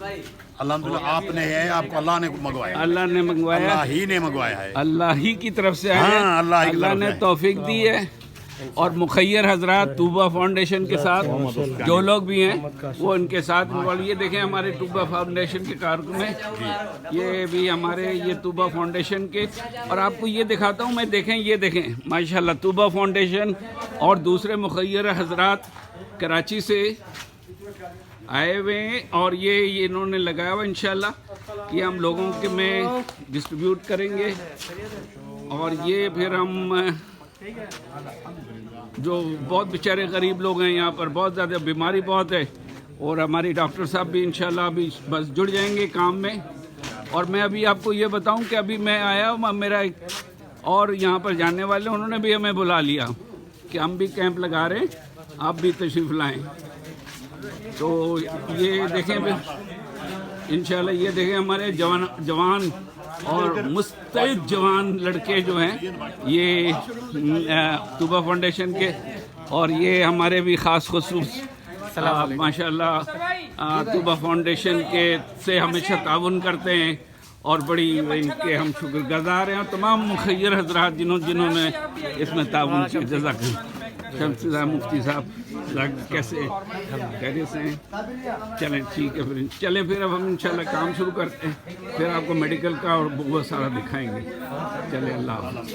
الحمدللہ آپ نے ہے، آپ کو اللہ نے منگوایا، اللہ نے منگوایا، اللہ ہی نے منگوایا ہے، اللہ ہی کی طرف سے آیا ہے، ہاں اللہ ہی کی اللہ طرف نے سے ہے۔ توفیق دی ہے۔ اور مخیر حضرات طوبہ فاؤنڈیشن کے ساتھ جو لوگ بھی ہیں وہ ان کے ساتھ یہ دیکھیں ہمارے طوبہ فاؤنڈیشن کے کارکن ہیں، یہ بھی ہمارے یہ طوبہ فاؤنڈیشن کے، اور آپ کو یہ دکھاتا ہوں میں، دیکھیں یہ دیکھیں ماشاءاللہ طوبہ فاؤنڈیشن اور دوسرے مخیر حضرات کراچی سے آئے ہوئے ہیں، اور یہ انہوں نے لگایا ہوا انشاءاللہ کہ ہم لوگوں کے میں ڈسٹریبیوٹ کریں گے، اور یہ پھر ہم جو بہت بیچارے غریب لوگ ہیں یہاں پر، بہت زیادہ بیماری بہت ہے، اور ہماری ڈاکٹر صاحب بھی انشاءاللہ ابھی بس جڑ جائیں گے کام میں۔ اور میں ابھی آپ کو یہ بتاؤں کہ ابھی میں آیا ہوں، میرا ایک اور یہاں پر جاننے والے انہوں نے بھی ہمیں بلا لیا کہ ہم بھی کیمپ لگا رہے ہیں، آپ بھی تشریف لائیں۔ تو یہ دیکھیں انشاءاللہ یہ دیکھیں ہمارے جوان اور مستعد جوان لڑکے جو ہیں یہ طوبہ فاؤنڈیشن کے، اور یہ ہمارے بھی خاص خصوص ماشاءاللہ طوبہ فاؤنڈیشن کے سے ہمیشہ تعاون کرتے ہیں، اور بڑی ان کے ہم شکر گزار ہیں، اور تمام مخیر حضرات جنہوں نے اس میں تعاون کیا، جزاک اللہ۔ شمس مفتی صاحب کیسے خیریت سے ہیں؟ چلیں ٹھیک ہے، پھر اب ہم انشاءاللہ کام شروع کرتے ہیں، پھر آپ کو میڈیکل کا اور بہت سارا دکھائیں گے۔ چلیں اللہ حافظ۔